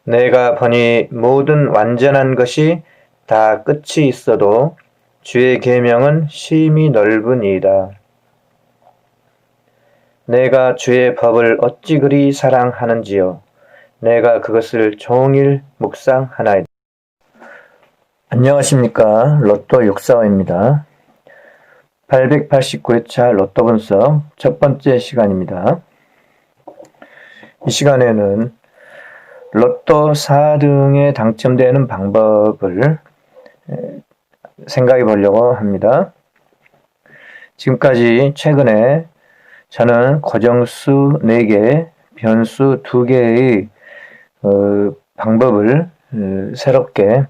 내가 보니 모든 완전한 것이 다 끝이 있어도 주의 계명은 심히 넓으니이다. 내가 주의 법을 어찌 그리 사랑하는지요. 내가 그것을 종일 묵상하나이다. 안녕하십니까. 로또 645입니다. 889회차 로또 분석 첫 번째 시간입니다. 이 시간에는 로또 4등에 당첨되는 방법을 생각해 보려고 합니다. 지금까지 최근에 저는 고정수 4개, 변수 2개의 방법을 새롭게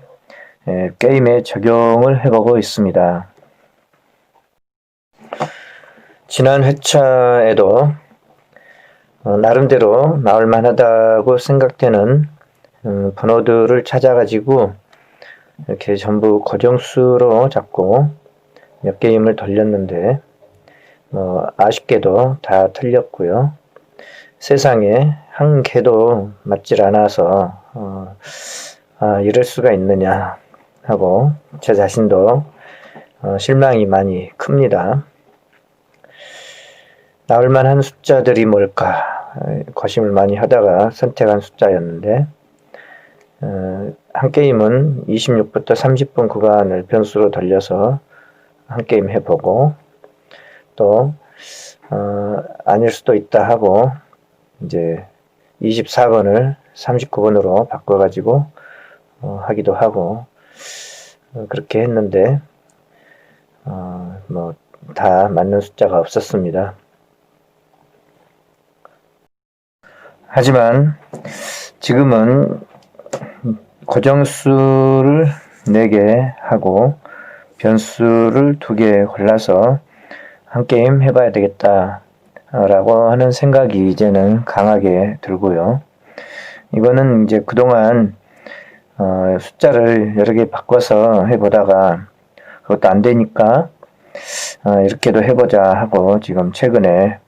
게임에 적용을 해보고 있습니다. 지난 회차에도 나름대로 나올 만하다고 생각되는 번호들을 찾아가지고 이렇게 전부 고정수로 잡고 몇 게임을 돌렸는데 아쉽게도 다 틀렸고요. 세상에 한 개도 맞질 않아서 이럴 수가 있느냐 하고 제 자신도 실망이 많이 큽니다. 나올 만한 숫자들이 뭘까 고심을 많이 하다가 선택한 숫자였는데 한 게임은 26부터 30분 구간을 변수로 돌려서 한 게임 해보고 또 아닐 수도 있다 하고 이제 24번을 39번으로 바꿔가지고 하기도 하고 그렇게 했는데 다 맞는 숫자가 없었습니다. 하지만 지금은 고정수를 4개 하고 변수를 2개 골라서 한 게임 해봐야 되겠다 라고 하는 생각이 이제는 강하게 들고요. 이거는 이제 그동안 숫자를 여러 개 바꿔서 해보다가 그것도 안 되니까 이렇게도 해보자 하고 지금 최근에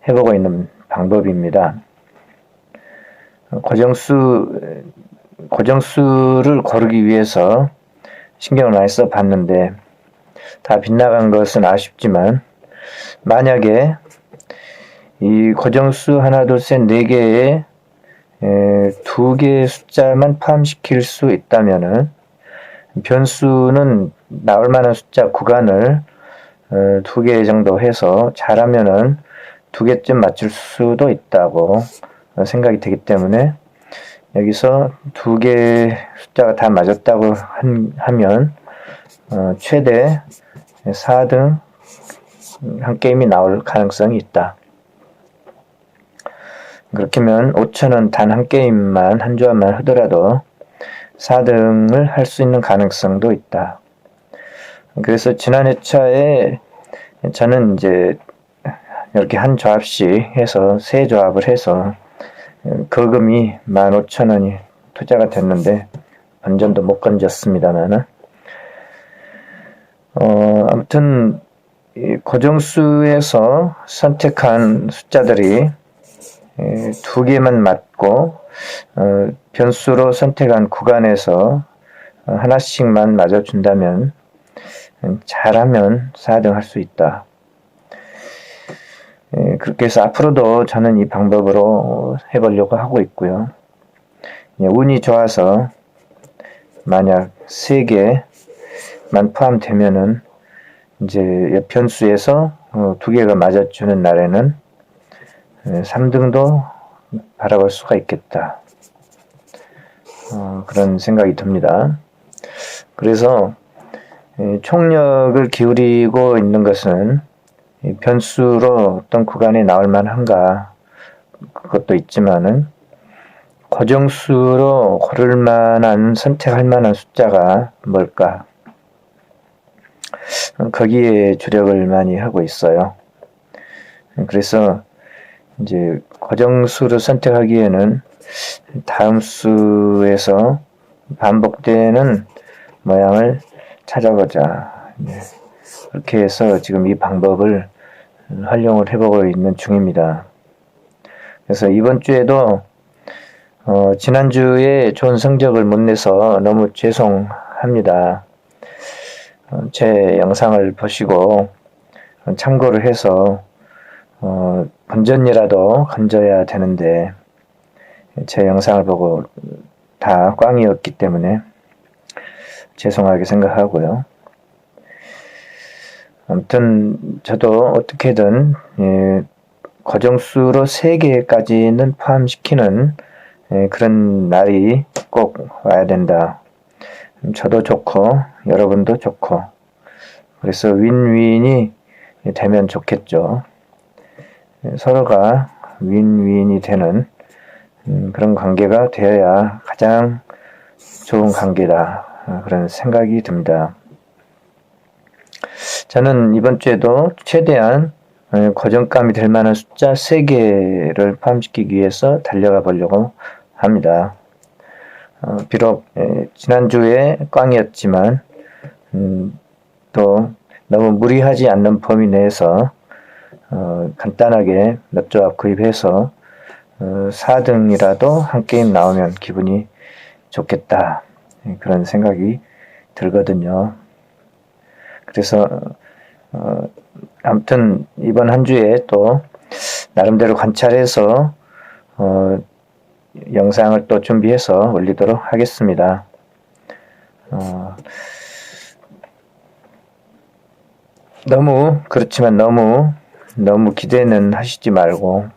해보고 있는 방법입니다. 고정수를 고르기 위해서 신경을 많이 써봤는데 다 빗나간 것은 아쉽지만 만약에 이 고정수 하나 둘 셋 4개에 2개의 숫자만 포함시킬 수 있다면은 변수는 나올 만한 숫자 구간을 2개 정도 해서 잘하면은 2개쯤 맞출 수도 있다고 생각이 되기 때문에 여기서 2개 숫자가 다 맞았다고 하면 최대 4등 한 게임이 나올 가능성이 있다. 그렇게 하면 5,000원 단 한 게임만 한 조합만 하더라도 4등을 할 수 있는 가능성도 있다. 그래서 지난 회차에 저는 이제 이렇게 한 조합씩 해서 3조합을 해서 거금이 15,000원이 투자가 됐는데 건전도 못 건졌습니다만은 아무튼 고정수에서 선택한 숫자들이 2개만 맞고 변수로 선택한 구간에서 하나씩만 맞아준다면 잘하면 4등 할 수 있다. 그렇게 해서 앞으로도 저는 이 방법으로 해보려고 하고 있고요. 운이 좋아서 만약 3개만 포함되면은 이제 변수에서 2개가 맞아주는 날에는 3등도 바라볼 수가 있겠다. 그런 생각이 듭니다. 그래서 총력을 기울이고 있는 것은 변수로 어떤 구간에 나올 만한가 그것도 있지만은 고정수로 고를 만한 선택할 만한 숫자가 뭘까 거기에 주력을 많이 하고 있어요. 그래서 이제 고정수를 선택하기에는 다음 수에서 반복되는 모양을 찾아보자. 그렇게 해서 지금 이 방법을 활용을 해보고 있는 중입니다. 그래서 이번 주에도 지난주에 좋은 성적을 못 내서 너무 죄송합니다. 제 영상을 보시고 참고를 해서 본전이라도 건져야 되는데 제 영상을 보고 다 꽝이었기 때문에 죄송하게 생각하고요. 아무튼 저도 어떻게든 과정수로 3개까지는 포함시키는 그런 날이 꼭 와야 된다. 저도 좋고 여러분도 좋고 그래서 윈윈이 되면 좋겠죠. 서로가 윈윈이 되는 그런 관계가 되어야 가장 좋은 관계다. 그런 생각이 듭니다. 저는 이번 주에도 최대한 고정감이 될 만한 숫자 3개를 포함시키기 위해서 달려가 보려고 합니다. 비록 지난주에 꽝이었지만 또 너무 무리하지 않는 범위 내에서 간단하게 몇 조합 구입해서 4등이라도 한 게임 나오면 기분이 좋겠다. 그런 생각이 들거든요. 그래서 아무튼 이번 한 주에 또 나름대로 관찰해서 영상을 또 준비해서 올리도록 하겠습니다. 그렇지만 너무 기대는 하시지 말고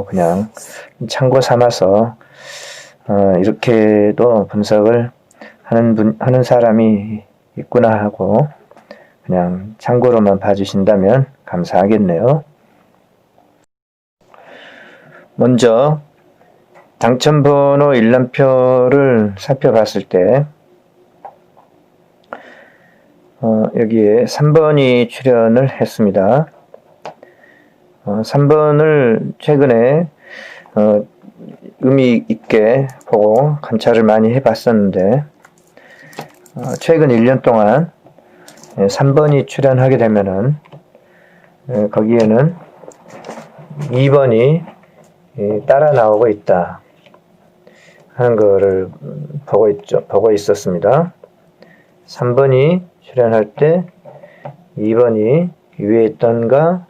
그냥 참고 삼아서 이렇게도 분석을 하는 사람이 있구나 하고 그냥 참고로만 봐주신다면 감사하겠네요. 먼저 당첨번호 일람표를 살펴봤을 때 여기에 3번이 출연을 했습니다. 3번을 최근에 의미 있게 보고 관찰을 많이 해봤었는데 최근 1년 동안 3번이 출연하게 되면은 거기에는 2번이 따라 나오고 있다 하는 거를 보고 있었습니다. 3번이 출연할 때 2번이 위에 있던가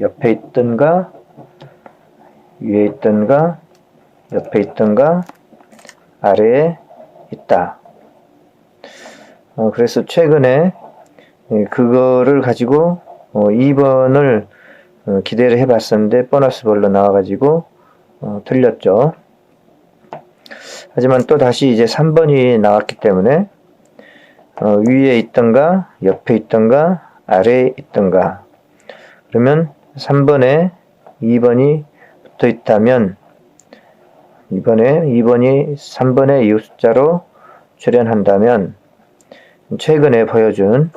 옆에 있던가 위에 있던가 옆에 있던가 아래에 있다. 그래서 최근에 그거를 가지고 2번을 기대를 해봤었는데 보너스 볼로 나와가지고 틀렸죠. 하지만 또 다시 이제 3번이 나왔기 때문에 위에 있던가 옆에 있던가 아래에 있던가 그러면 3번에 2번이 붙어 있다면 이번에 2번이 3번의 이웃 숫자로 출연한다면 최근에 보여준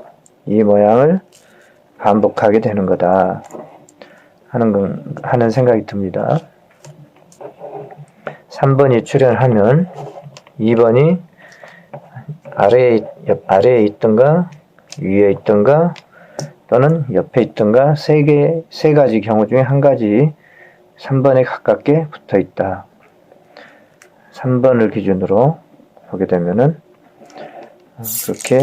이 모양을 반복하게 되는 거다 하는 생각이 듭니다. 3번이 출연하면 2번이 아래에 있던가 위에 있던가 또는 옆에 있던가 세 가지 경우 중에 한 가지 3번에 가깝게 붙어 있다. 3번을 기준으로 보게 되면은 그렇게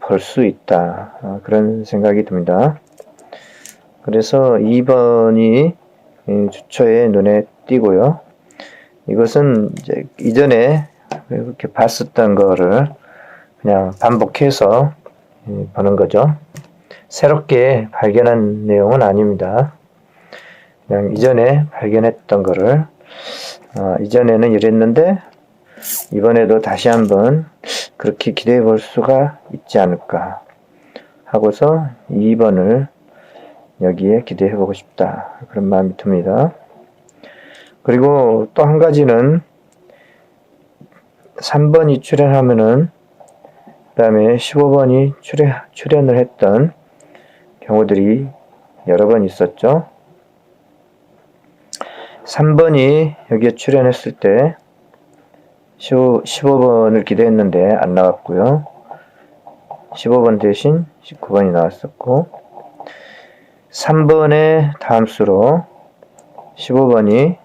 볼 수 있다. 그런 생각이 듭니다. 그래서 2번이 주초에 눈에 띄고요. 이것은 이제 이전에 이렇게 봤었던 거를 그냥 반복해서 보는 거죠. 새롭게 발견한 내용은 아닙니다. 그냥 이전에 발견했던 거를 이전에는 이랬는데 이번에도 다시 한번 그렇게 기대해 볼 수가 있지 않을까 하고서 2번을 여기에 기대해 보고 싶다. 그런 마음이 듭니다. 그리고 또 한 가지는 3번이 출연하면은 그 다음에 15번이 출연을 했던 경우들이 여러 번 있었죠. 3번이 여기에 출연했을 때 15번을 기대했는데 안 나왔고요. 15번 대신 19번이 나왔었고 3번의 다음 수로 15번이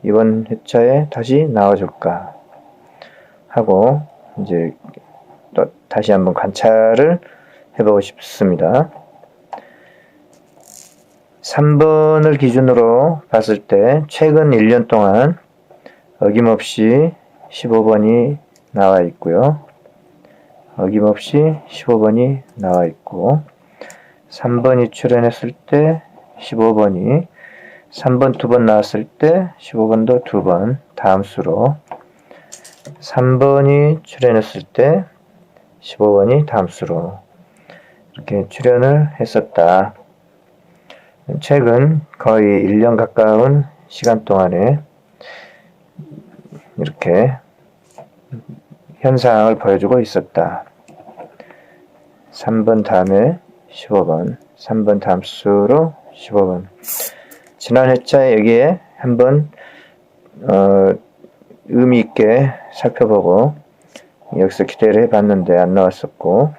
이번 회차에 다시 나와줄까 하고 이제 또 다시 한번 관찰을 해보고 싶습니다. 3번을 기준으로 봤을 때 최근 1년 동안 어김없이 15번이 나와 있고요. 어김없이 15번이 나와 있고 3번이 출연했을 때 15번이 3번 2번 나왔을 때 15번도 2번 다음 수로 3번이 출연했을 때 15번이 다음 수로 이렇게 출연을 했었다. 최근 거의 1년 가까운 시간 동안에 이렇게 현상을 보여주고 있었다. 3번 다음에 15번, 3번 다음 수로 15번. 지난 회차에 여기에 한번 의미 있게 살펴보고 여기서 기대를 해봤는데 안 나왔었고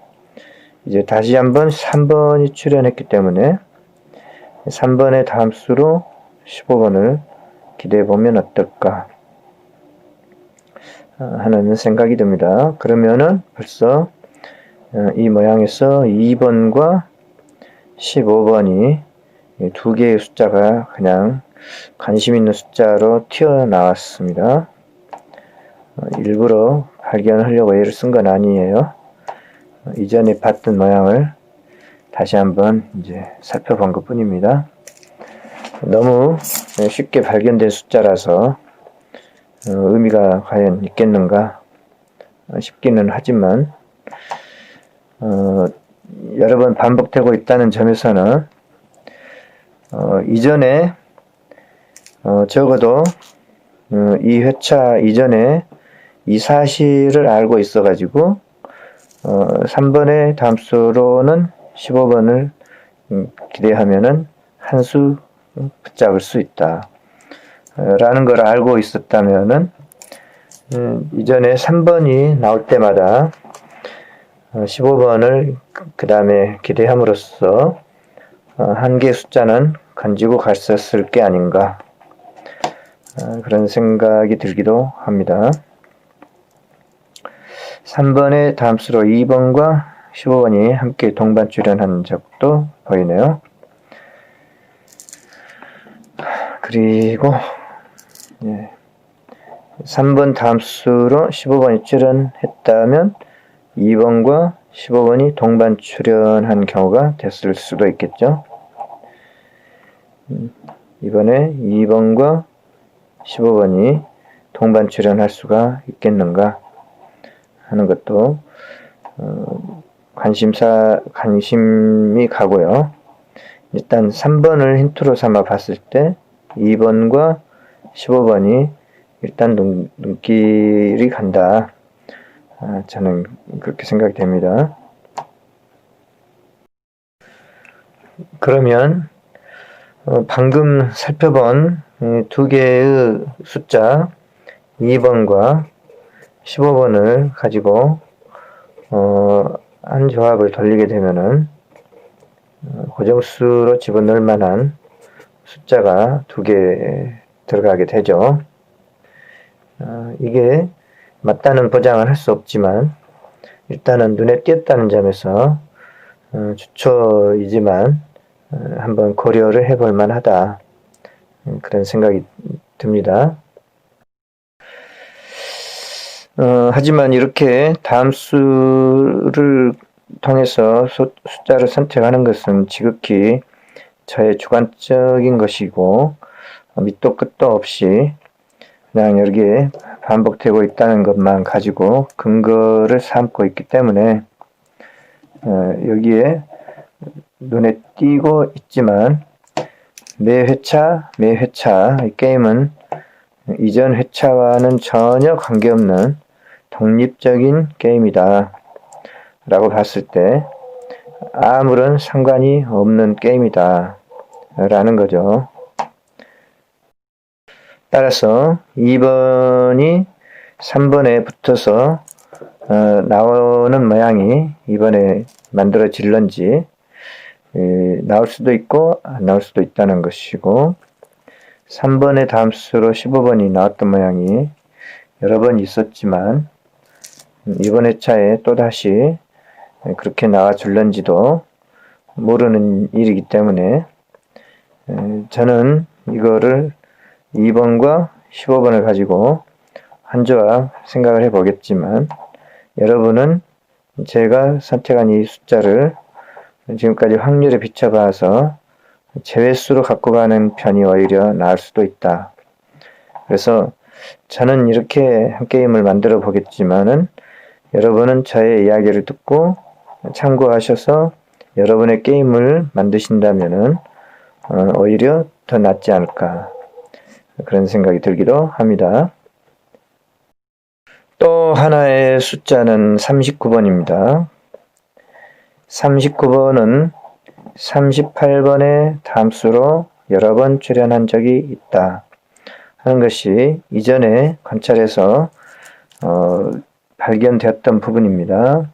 이제 다시 한번 3번이 출연했기 때문에 3번의 다음 수로 15번을 기대해 보면 어떨까 하는 생각이 듭니다. 그러면은 벌써 이 모양에서 2번과 15번이 두 개의 숫자가 그냥 관심 있는 숫자로 튀어나왔습니다. 일부러 발견하려고 애를 쓴 건 아니에요. 이전에 봤던 모양을 다시 한번 이제 살펴본 것 뿐입니다. 너무 쉽게 발견된 숫자라서 의미가 과연 있겠는가 싶기는 하지만 여러 번 반복되고 있다는 점에서는 이전에 적어도 이 회차 이전에 이 사실을 알고 있어 가지고 3번의 다음수로는 15번을 기대하면은 한 수 붙잡을 수 있다 라는 걸 알고 있었다면은 이전에 3번이 나올 때마다 15번을 그 다음에 기대함으로써 한 개의 숫자는 건지고 갔었을 게 아닌가 그런 생각이 들기도 합니다. 3번의 다음수로 2번과 15번이 함께 동반 출연한 적도 보이네요. 그리고 3번 다음수로 15번이 출연했다면 2번과 15번이 동반 출연한 경우가 됐을 수도 있겠죠. 이번에 2번과 15번이 동반 출연할 수가 있겠는가 하는 것도 관심이 가고요. 일단 3번을 힌트로 삼아 봤을 때 2번과 15번이 일단 눈길이 간다. 저는 그렇게 생각이 됩니다. 그러면 방금 살펴본 두 개의 숫자 2번과 15번을 가지고 한 조합을 돌리게 되면은 고정수로 집어넣을 만한 숫자가 두 개 들어가게 되죠. 이게 맞다는 보장을 할 수 없지만 일단은 눈에 띄었다는 점에서 주초이지만 한번 고려를 해볼 만하다 그런 생각이 듭니다. 하지만 이렇게 다음수를 통해서 숫자를 선택하는 것은 지극히 저의 주관적인 것이고 밑도 끝도 없이 그냥 여기에 반복되고 있다는 것만 가지고 근거를 삼고 있기 때문에 여기에 눈에 띄고 있지만 매 회차 이 게임은 이전 회차와는 전혀 관계없는 독립적인 게임이다 라고 봤을 때 아무런 상관이 없는 게임이다 라는 거죠. 따라서 2번이 3번에 붙어서 나오는 모양이 이번에 만들어질런지 나올 수도 있고 안 나올 수도 있다는 것이고 3번의 다함수로 15번이 나왔던 모양이 여러 번 있었지만 이번 회차에 또다시 그렇게 나와 줄런지도 모르는 일이기 때문에 저는 이거를 2번과 15번을 가지고 한 조합 생각을 해 보겠지만 여러분은 제가 선택한 이 숫자를 지금까지 확률에 비춰봐서 제외수로 갖고 가는 편이 오히려 나을 수도 있다. 그래서 저는 이렇게 한 게임을 만들어 보겠지만은 여러분은 저의 이야기를 듣고 참고하셔서 여러분의 게임을 만드신다면은 오히려 더 낫지 않을까 그런 생각이 들기도 합니다. 또 하나의 숫자는 39번입니다. 39번은 38번의 다함수로 여러 번 출현한 적이 있다 하는 것이 이전에 관찰해서 발견되었던 부분입니다.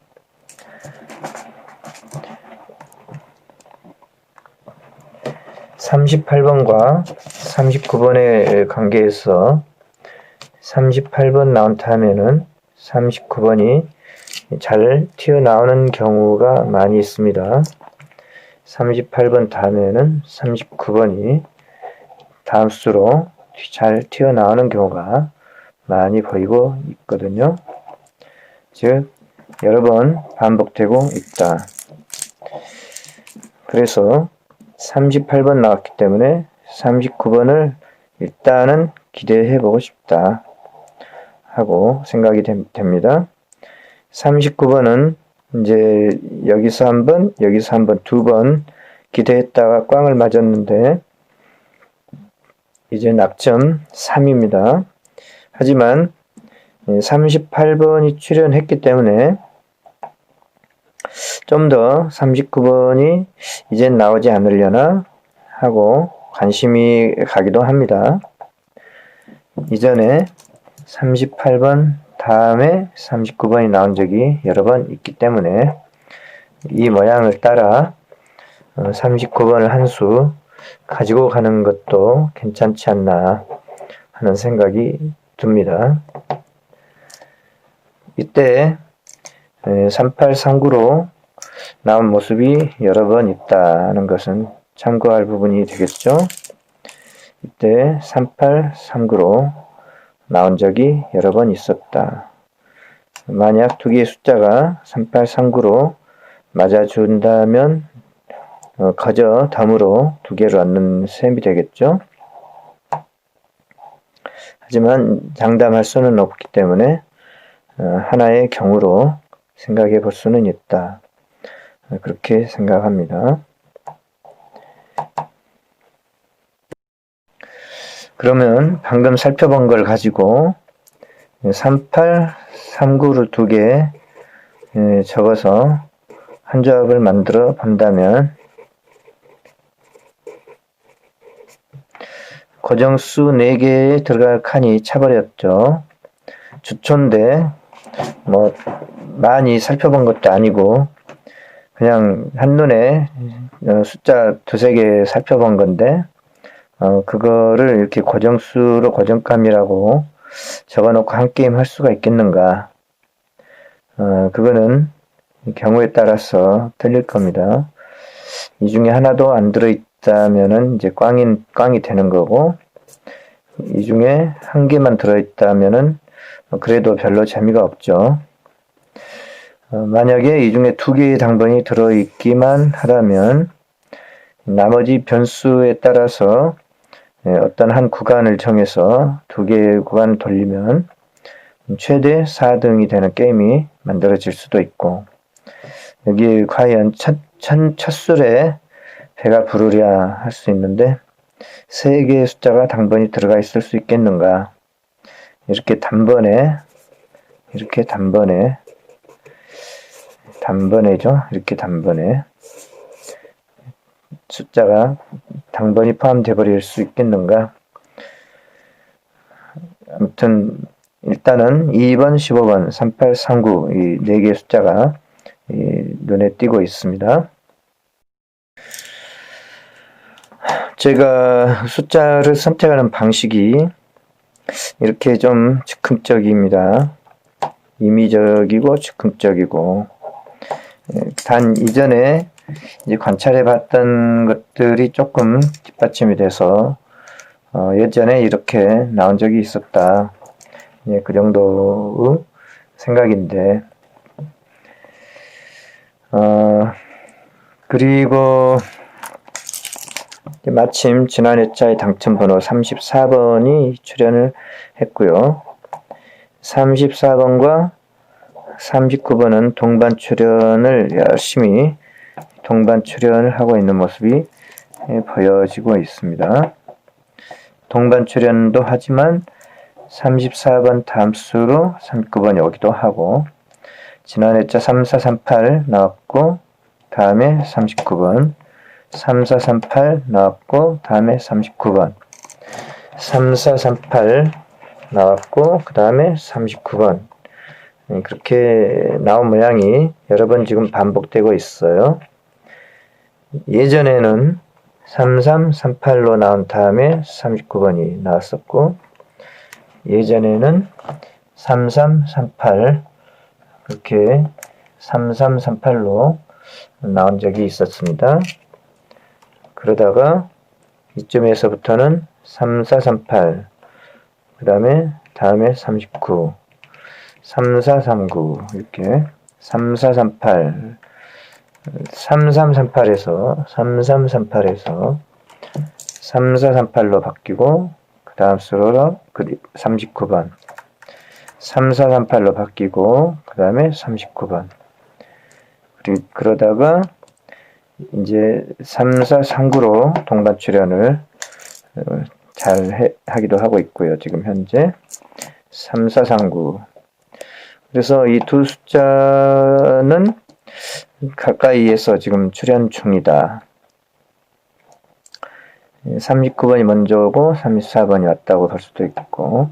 (38번과) (39번의) 관계에서 38번 나온다 하면은 39번이 잘 튀어나오는 경우가 많이 있습니다. 38번 다음에는 39번이 다함수로 잘 튀어나오는 경우가 많이 보이고 있거든요. 즉 여러 번 반복되고 있다. 그래서 38번 나왔기 때문에 39번을 일단은 기대해 보고 싶다 하고 생각이 됩니다. 39번은 이제 여기서 한 번, 여기서 한 번, 두 번 기대했다가 꽝을 맞았는데 이제 낙점 3입니다. 하지만 38번이 출현했기 때문에 좀 더 39번이 이젠 나오지 않으려나 하고 관심이 가기도 합니다. 이전에 38번 다음에 39번이 나온 적이 여러 번 있기 때문에 이 모양을 따라 39번을 한 수 가지고 가는 것도 괜찮지 않나 하는 생각이 듭니다. 이때 3839로 나온 모습이 여러 번 있다는 것은 참고할 부분이 되겠죠. 이때 3839로 나온 적이 여러 번 있었다. 만약 두 개의 숫자가 3839로 맞아준다면 거저 덤으로 두 개를 얻는 셈이 되겠죠. 하지만 장담할 수는 없기 때문에 하나의 경우로 생각해 볼 수는 있다. 그렇게 생각합니다. 그러면 방금 살펴본 걸 가지고 38, 39를 두 개 적어서 한 조합을 만들어 본다면 고정수 4개에 들어갈 칸이 차버렸죠. 주초인데 뭐 많이 살펴본 것도 아니고 그냥 한눈에 숫자 두세 개 살펴본 건데 그거를 이렇게 고정수로 고정감이라고 적어놓고 한 게임 할 수가 있겠는가? 그거는 경우에 따라서 틀릴 겁니다. 이 중에 하나도 안 들어있다면은 이제 꽝이 되는 거고, 이 중에 한 개만 들어있다면은 그래도 별로 재미가 없죠. 만약에 이 중에 두 개의 당번이 들어있기만 하다면 나머지 변수에 따라서 어떤 한 구간을 정해서 두 개의 구간을 돌리면 최대 4등이 되는 게임이 만들어질 수도 있고, 여기 과연 첫 술에 배가 부르랴 할 수 있는데 3개의 숫자가 당번이 들어가 있을 수 있겠는가? 이렇게 단번에죠. 이렇게 단번에 숫자가 당번이 포함되어 버릴 수 있겠는가? 아무튼 일단은 2번, 15번, 38, 39 이 4개의 숫자가 눈에 띄고 있습니다. 제가 숫자를 선택하는 방식이 이렇게 좀 즉흥적입니다. 임의적이고 즉흥적이고, 단 이전에 이제 관찰해 봤던 것들이 조금 뒷받침이 돼서 예전에 이렇게 나온 적이 있었다. 그 정도의 생각인데, 그리고 마침 지난 회차의 당첨번호 34번이 출연을 했고요. 34번과 39번은 동반 출연을 열심히 동반 출연을 하고 있는 모습이 보여지고 있습니다. 동반 출연도 하지만 34번 다음 수로 39번이 오기도 하고, 지난 회차 3438 나왔고 다음에 39번, 3438 나왔고 다음에 39번, 3438 나왔고 그 다음에 39번, 그렇게 나온 모양이 여러 번 지금 반복되고 있어요. 예전에는 3338로 나온 다음에 39번이 나왔었고, 예전에는 3338 그렇게 3338로 나온 적이 있었습니다. 그러다가 이쯤에서부터는 3438, 그 다음에 39, 3439 이렇게 3438, 3338에서 3438로 바뀌고, 그 다음 수로 39번, 3438로 바뀌고 그 다음에 39번, 그러다가 이제 3439로 동반 출연을 잘 하기도 하고 있고요. 지금 현재 3439. 그래서 이 두 숫자는 가까이에서 지금 출연 중이다. 39번이 먼저 오고 34번이 왔다고 볼 수도 있고,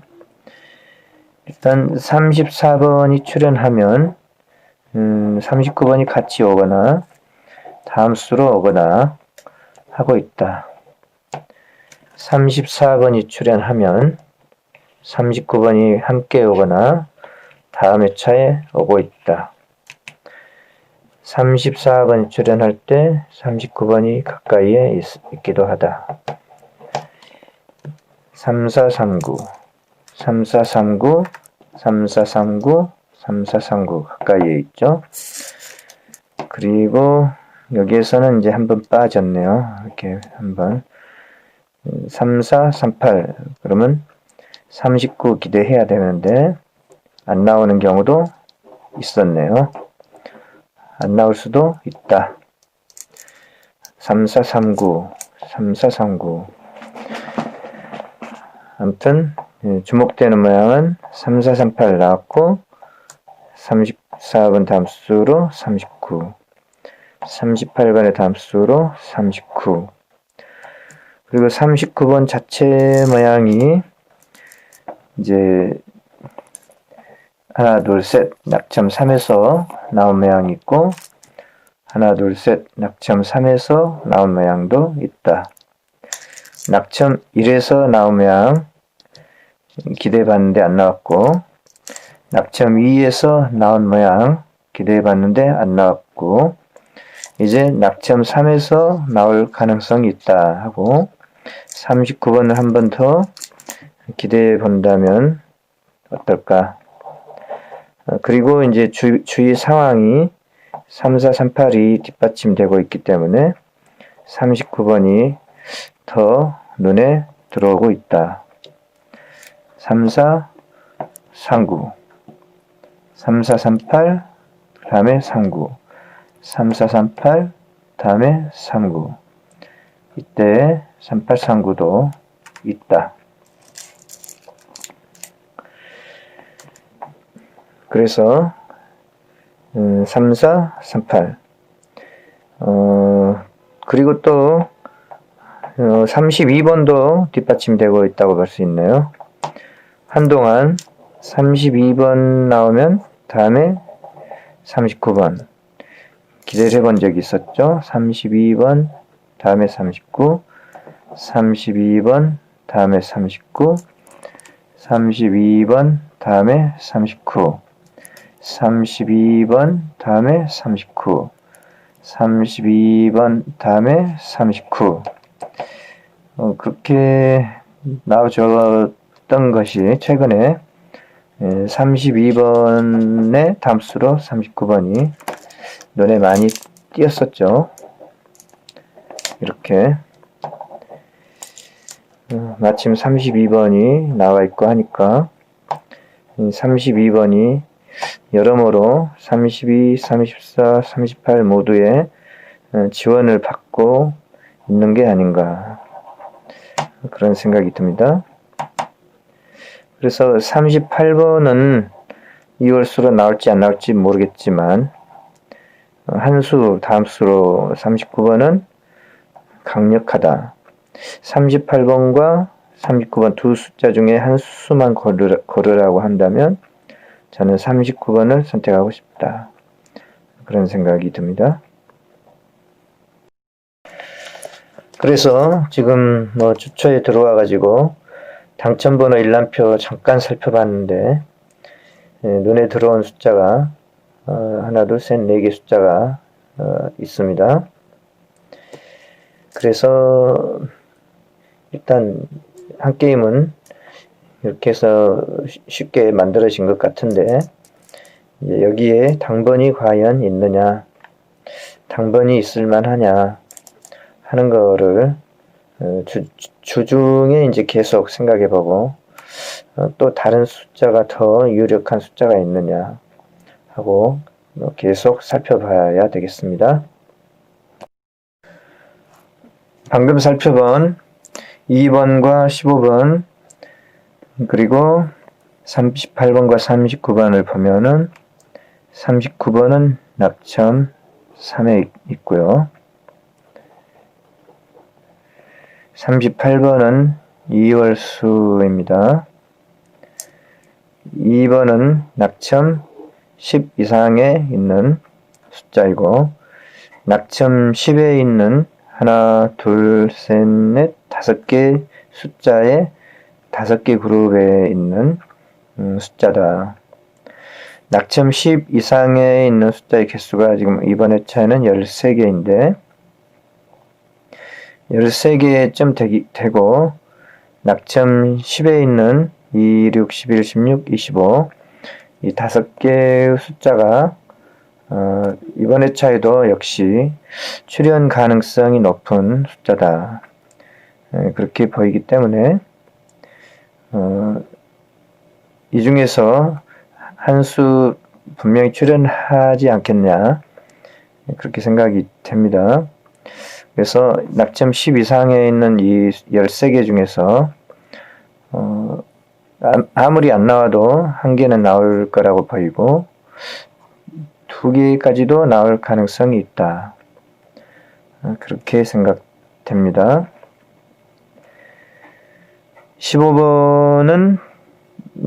일단 34번이 출연하면 39번이 같이 오거나 다음 수로 오거나 하고 있다. 34번이 출연하면 39번이 함께 오거나 다음 회차에 오고 있다. 34번이 출연할 때 39번이 가까이에 있기도 하다. 3439, 3439, 3439, 3439 가까이에 있죠. 그리고 여기에서는 이제 한번 빠졌네요. 이렇게 한번 3438 그러면 39 기대해야 되는데 안 나오는 경우도 있었네요. 안 나올 수도 있다. 3439, 3439. 아무튼 주목되는 모양은 3438 나왔고 34번 다음 수로 39, 38번의 다음 수로 39. 그리고 39번 자체 모양이 이제 하나 둘 셋 낙점 3에서 나온 모양이 있고, 하나 둘 셋 낙점 3에서 나온 모양도 있다. 낙점 1에서 나온 모양 기대해봤는데 안 나왔고, 낙점 2에서 나온 모양 기대해봤는데 안 나왔고, 이제 낙점 3에서 나올 가능성이 있다 하고 39번을 한 번 더 기대해 본다면 어떨까? 그리고 이제 주위 상황이 3438이 뒷받침되고 있기 때문에 39번이 더 눈에 들어오고 있다. 3439, 3438, 그 다음에 39, 3438, 다음에 39. 이때 3839도 있다. 그래서 3438 그리고 또 32번도 뒷받침되고 있다고 볼 수 있네요. 한동안 32번 나오면 다음에 39번 기대를 해본 적이 있었죠. 32번 다음에 39, 32번, 다음에 39, 32번, 다음에 39, 32번, 다음에 39, 32번, 다음에 39. 그렇게 나와줬던 것이 최근에 32번의 담수로 39번이 눈에 많이 띄었었죠. 이렇게 마침 32번이 나와 있고 하니까 32번이 여러모로 32, 34, 38 모두의 지원을 받고 있는 게 아닌가 그런 생각이 듭니다. 그래서 38번은 2월수로 나올지 안 나올지 모르겠지만 한수 다음수로 39번은 강력하다. 38번과 39번 두 숫자 중에 한 수만 고르라고 한다면 저는 39번을 선택하고 싶다. 그런 생각이 듭니다. 그래서 지금 주초에 들어와 가지고 당첨번호 일람표 잠깐 살펴봤는데 눈에 들어온 숫자가 하나, 둘, 셋, 네 개 숫자가 있습니다. 그래서 일단 한 게임은 이렇게 해서 쉽게 만들어진 것 같은데 여기에 당번이 과연 있느냐, 당번이 있을만하냐 하는 거를 주중에 이제 계속 생각해보고 또 다른 숫자가 더 유력한 숫자가 있느냐 하고 계속 살펴봐야 되겠습니다. 방금 살펴본 2번과 15번 그리고 38번과 39번을 보면은 39번은 낙첨 3에 있고요. 38번은 2월수입니다. 2번은 낙첨 10 이상에 있는 숫자이고 낙첨 10에 있는 하나, 둘, 셋, 넷, 5개 숫자의 5개 그룹에 있는 숫자다. 낙첨 10 이상에 있는 숫자의 개수가 지금 이번 회차에는 13개인데 13개쯤 되고 낙첨 10에 있는 2, 6, 11, 16, 25 이 5개의 숫자가 이번 회차에도 역시 출현 가능성이 높은 숫자다. 그렇게 보이기 때문에 이 중에서 한 수 분명히 출현하지 않겠냐 그렇게 생각이 됩니다. 그래서 낙첨 10 이상에 있는 이 13개 중에서 아무리 안 나와도 한 개는 나올 거라고 보이고 2개까지도 나올 가능성이 있다. 그렇게 생각됩니다. 15번은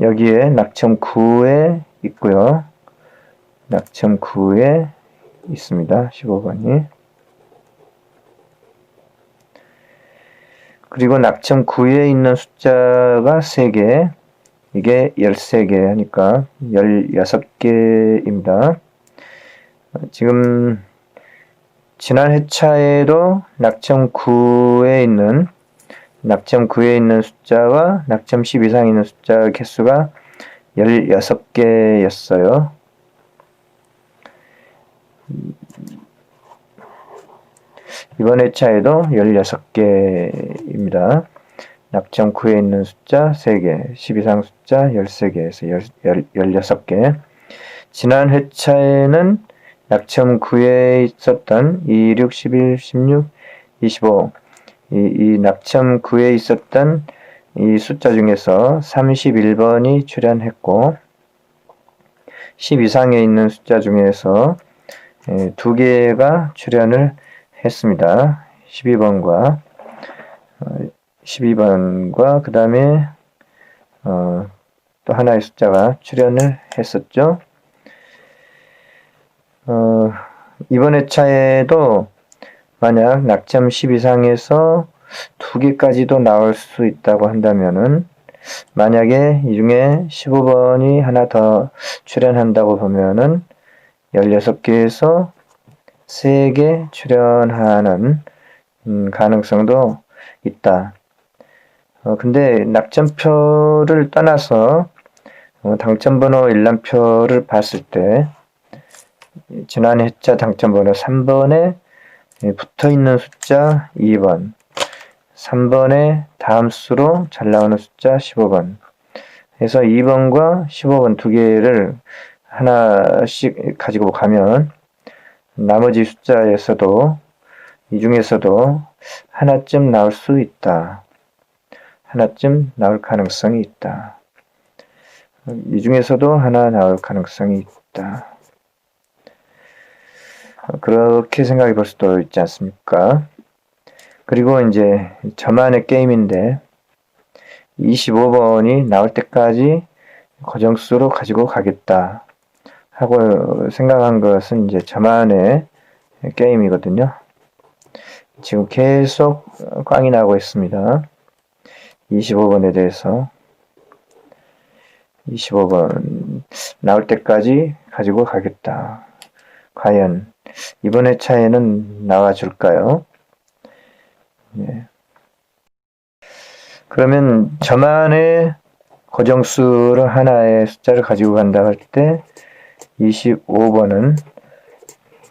여기에 낙첨 9에 있고요. 낙첨 9에 있습니다. 15번이. 그리고 낙첨 9에 있는 숫자가 3개, 이게 13개 하니까 16개입니다. 지금 지난 회차에도 낙첨 9에 있는 숫자와 낙첨 10 이상에 있는 숫자 개수가 16개였어요. 이번 회차에도 16개입니다. 낙첨 9에 있는 숫자 3개, 10 이상 숫자 13개에서 16개. 지난 회차에는 낙첨 9에 있었던 2, 6, 11, 16, 25 이 낙첨 9에 있었던 이 숫자 중에서 31번이 출현했고 10 이상에 있는 숫자 중에서 2개가 출현을 했습니다. 12번과 그 다음에 또 하나의 숫자가 출현을 했었죠. 이번 회차에도 만약 낙첨 10 이상에서 2개까지도 나올 수 있다고 한다면은, 만약에 이 중에 15번이 하나 더 출현한다고 보면은 16개에서 3개 출현하는 가능성도 있다. 근데 낙점표를 떠나서 당첨번호 일람표를 봤을 때 지난 회차 당첨번호 3번에 붙어있는 숫자 2번, 3번에 다음 수로 잘 나오는 숫자 15번. 그래서 2번과 15번 2개를 하나씩 가지고 가면 나머지 숫자에서도 이 중에서도 하나쯤 나올 수 있다. 하나쯤 나올 가능성이 있다. 이 중에서도 하나 나올 가능성이 있다. 그렇게 생각해 볼 수도 있지 않습니까? 그리고 이제 저만의 게임인데 25번이 나올 때까지 고정수로 가지고 가겠다 하고 생각한 것은 이제 저만의 게임이거든요. 지금 계속 꽝이 나고 있습니다. 25번에 대해서 25번 나올 때까지 가지고 가겠다. 과연 이번 회차에는 나와줄까요? 네. 그러면 저만의 고정수로 하나의 숫자를 가지고 간다 할 때 25번은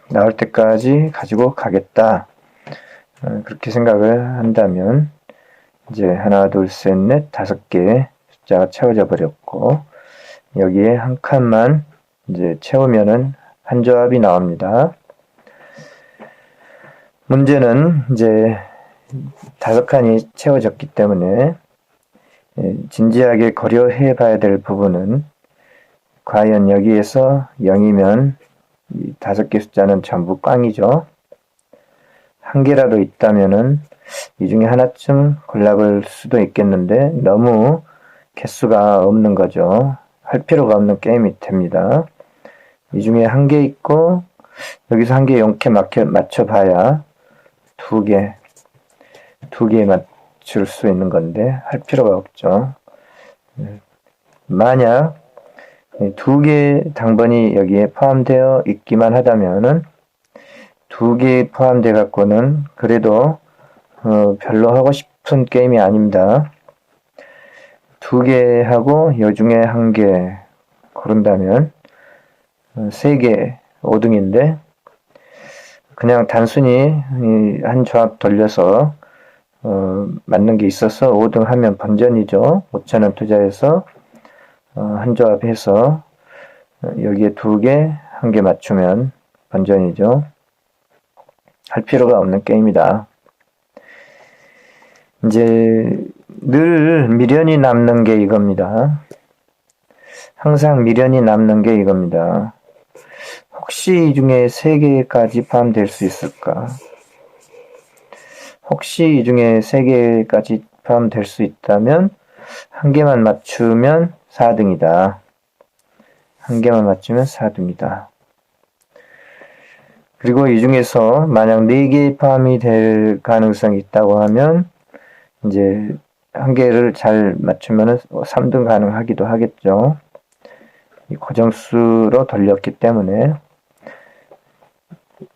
나올 때까지 가지고 가겠다. 그렇게 생각을 한다면 이제 하나, 둘, 셋, 넷, 5개 숫자가 채워져 버렸고 여기에 한 칸만 이제 채우면은 한 조합이 나옵니다. 문제는 이제 5칸이 채워졌기 때문에 진지하게 고려해 봐야 될 부분은 과연 여기에서 0이면 이 5개 숫자는 전부 꽝이죠. 한 개라도 있다면은 이 중에 하나쯤 골라볼 수도 있겠는데 너무 개수가 없는 거죠. 할 필요가 없는 게임이 됩니다. 이 중에 한 개 있고 여기서 한 개 용케 맞춰봐야 2개 맞출 수 있는 건데 할 필요가 없죠. 만약 2개 당번이 여기에 포함되어 있기만 하다면은 2개 포함돼 갖고는 그래도 별로 하고 싶은 게임이 아닙니다. 2개 하고 요 중에 1개 고른다면 3개 5등인데 그냥 단순히 한 조합 돌려서 맞는 게 있어서 5등 하면 번전이죠. 5,000원 투자해서 한 조합 해서 여기에 2개, 1개 맞추면 번전이죠. 할 필요가 없는 게임이다. 이제 늘 미련이 남는 게 이겁니다. 항상 미련이 남는 게 이겁니다. 혹시 이 중에 3개까지 포함될 수 있을까? 혹시 이 중에 3개까지 포함될 수 있다면 1개만 맞추면 4등이다. 1개만 맞추면 4등이다. 그리고 이 중에서 만약 4개 포함이 될 가능성이 있다고 하면 이제 1개를 잘 맞추면 3등 가능하기도 하겠죠. 이 고정수로 돌렸기 때문에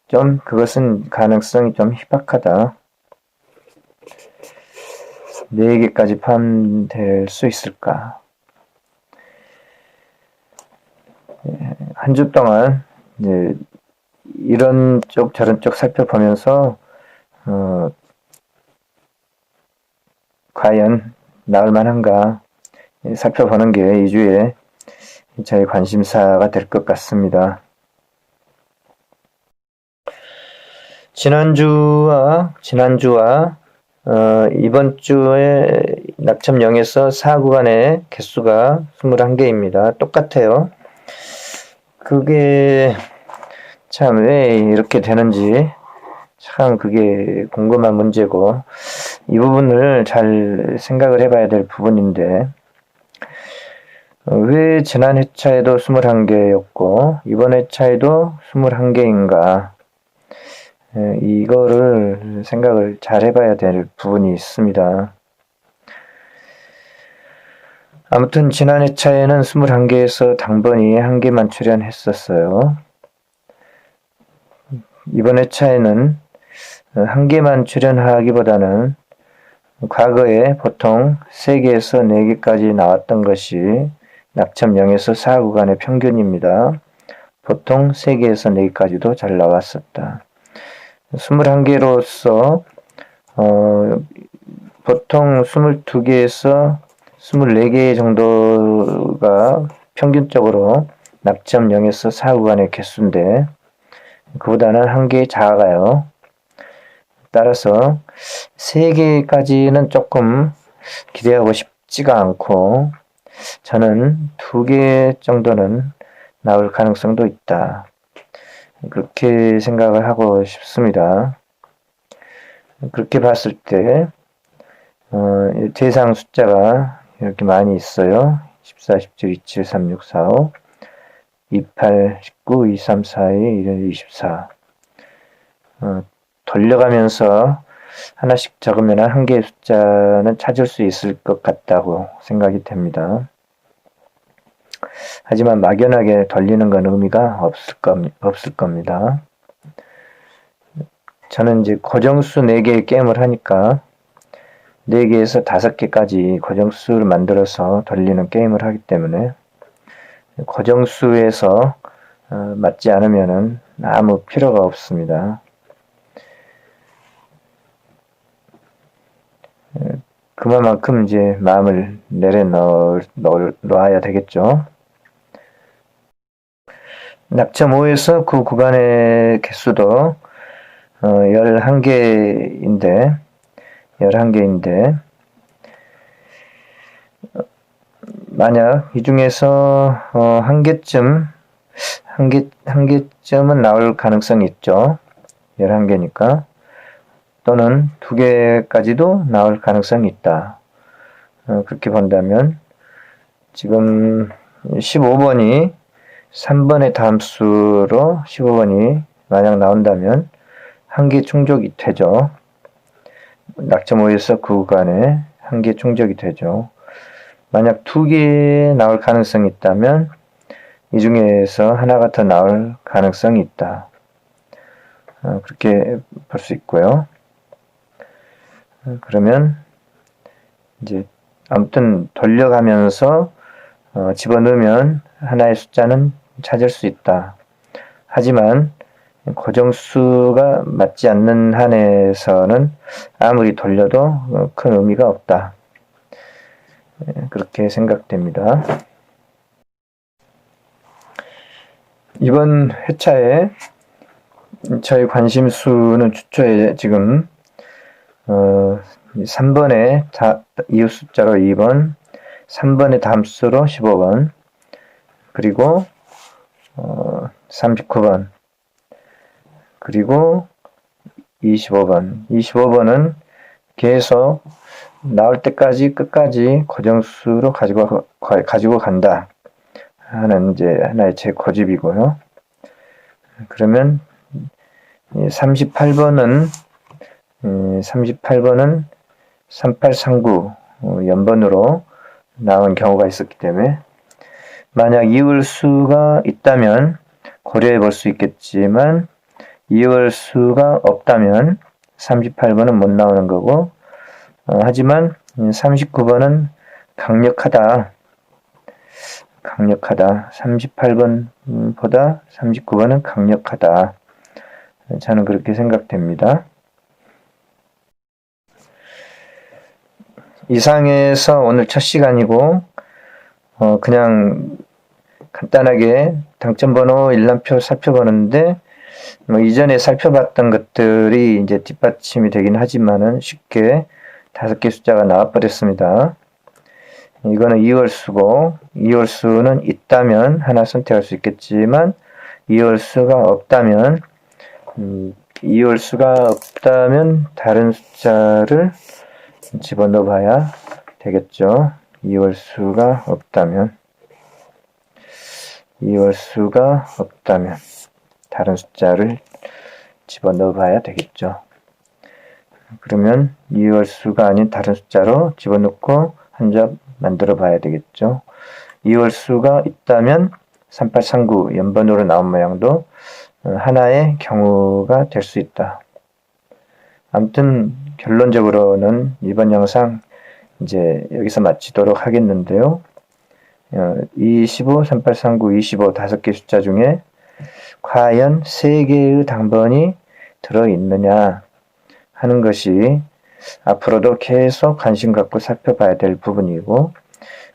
좀 그것은 가능성이 좀 희박하다. 4개까지 포함될 수 있을까? 한 주 동안 이제 이런 쪽 저런 쪽 살펴보면서 과연 나올 만한가 살펴보는 게 2주에 저의 관심사가 될 것 같습니다. 지난주와 이번 주에 낙점 0에서 4 구간의 개수가 21개입니다. 똑같아요. 그게 참 왜 이렇게 되는지 참 그게 궁금한 문제고 이 부분을 잘 생각을 해봐야 될 부분인데 왜 지난 회차에도 21개였고 이번 회차에도 21개인가 이거를 생각을 잘 해봐야 될 부분이 있습니다. 아무튼 지난 회차에는 21개에서 당번이 1개만 출연했었어요. 이번 회차에는 1개만 출연하기보다는 과거에 보통 3개에서 4개까지 나왔던 것이 낙점 0에서 4 구간의 평균입니다. 보통 3개에서 4개까지도 잘 나왔었다. 21개로서 보통 22개에서 24개 정도가 평균적으로 낙점 0에서 4 구간의 개수인데 그보다는 1개 작아요. 따라서 3개까지는 조금 기대하고 싶지가 않고 저는 2개 정도는 나올 가능성도 있다. 그렇게 생각을 하고 싶습니다. 그렇게 봤을 때 대상 숫자가 이렇게 많이 있어요. 14, 17, 27, 36, 45, 28, 19, 23, 42, 24. 돌려가면서 하나씩 적으면 1개의 숫자는 찾을 수 있을 것 같다고 생각이 됩니다. 하지만 막연하게 돌리는 건 의미가 없을 겁니다. 저는 이제 고정수 4개의 게임을 하니까 4개에서 5개까지 고정수를 만들어서 돌리는 게임을 하기 때문에 고정수에서 맞지 않으면은 아무 필요가 없습니다. 그만큼 이제 마음을 내려놓아야 되겠죠. 낙점 5에서 그 구간의 개수도 11개인데 만약 이 중에서 한 개쯤은 나올 가능성이 있죠. 11개니까. 또는 2개까지도 나올 가능성이 있다. 그렇게 본다면 지금 15번이 3번의 다함수로 15번이 만약 나온다면 1개 충족이 되죠. 낙점 5에서 그 구간에 1개 충족이 되죠. 만약 2개 나올 가능성이 있다면 이 중에서 하나가 더 나올 가능성이 있다. 그렇게 볼 수 있고요. 그러면 이제 아무튼 돌려가면서 집어넣으면 하나의 숫자는 찾을 수 있다. 하지만 고정수가 맞지 않는 한에서는 아무리 돌려도 큰 의미가 없다. 그렇게 생각됩니다. 이번 회차에 저희 관심수는 주초에 지금 3번에 이웃 숫자로 2번, 3번의 다함수로 15번, 그리고 39번, 그리고 25번. 25번은 계속 나올 때까지 끝까지 고정수로 가지고 간다 하는 이제 하나의 제 고집이고요. 그러면 38번은 3839 연번으로 나온 경우가 있었기 때문에 만약 이월수가 있다면 고려해 볼 수 있겠지만 이월수가 없다면 38번은 못 나오는 거고 하지만 39번은 강력하다. 38번보다 39번은 강력하다. 저는 그렇게 생각됩니다. 이상해서 오늘 첫 시간이고 그냥 간단하게 당첨번호 일람표 살펴보는데 이전에 살펴봤던 것들이 이제 뒷받침이 되긴 하지만은 쉽게 5개 숫자가 나와버렸습니다. 이거는 이월수고 이월수는 있다면 하나 선택할 수 있겠지만 이월수가 없다면 다른 숫자를 집어넣어 봐야 되겠죠. 이월수가 없다면 다른 숫자를 집어넣어 봐야 되겠죠. 그러면 2월 수가 아닌 다른 숫자로 집어넣고 한 줄 만들어 봐야 되겠죠. 2월 수가 있다면 3839 연번으로 나온 모양도 하나의 경우가 될 수 있다. 아무튼 결론적으로는 이번 영상 이제 여기서 마치도록 하겠는데요. 25, 3839, 25 5개 숫자 중에 과연 3개의 당번이 들어있느냐 하는 것이 앞으로도 계속 관심 갖고 살펴봐야 될 부분이고,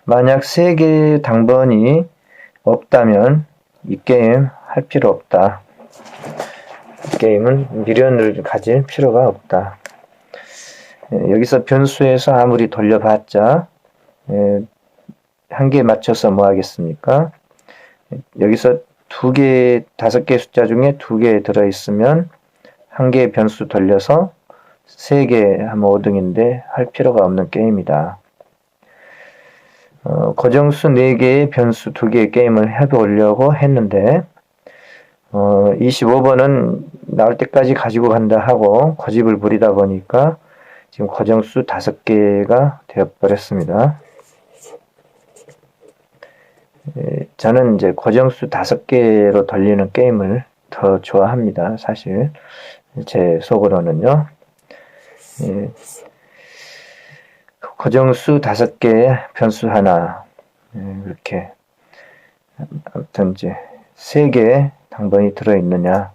만약 3개의 당번이 없다면 이 게임 할 필요 없다. 이 게임은 미련을 가질 필요가 없다. 여기서 변수에서 아무리 돌려봤자 한 개 맞춰서 뭐 하겠습니까? 여기서 2개, 5개 숫자 중에 2개 들어있으면 한 개의 변수 돌려서 3개 하면 5등인데 할 필요가 없는 게임이다. 고정수 4개의 변수 2개의 게임을 해보려고 했는데 25번은 나올 때까지 가지고 간다 하고 고집을 부리다 보니까 지금 고정수 5개가 되어버렸습니다. 저는 이제 고정수 5개로 돌리는 게임을 더 좋아합니다. 사실 제 속으로는요. 고정수 5개 변수 하나 이렇게 아무튼 이제 3개 당번이 들어있느냐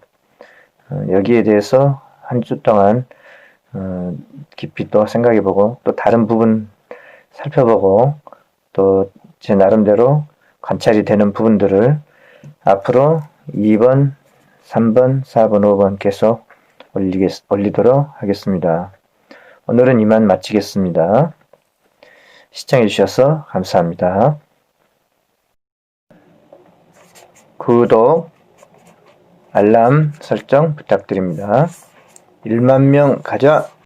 여기에 대해서 한 주 동안 깊이 또 생각해보고 또 다른 부분 살펴보고 또 제 나름대로 관찰이 되는 부분들을 앞으로 2번, 3번, 4번, 5번 계속 올리도록 하겠습니다. 오늘은 이만 마치겠습니다. 시청해 주셔서 감사합니다. 구독, 알람 설정 부탁드립니다. 1만 명 가자!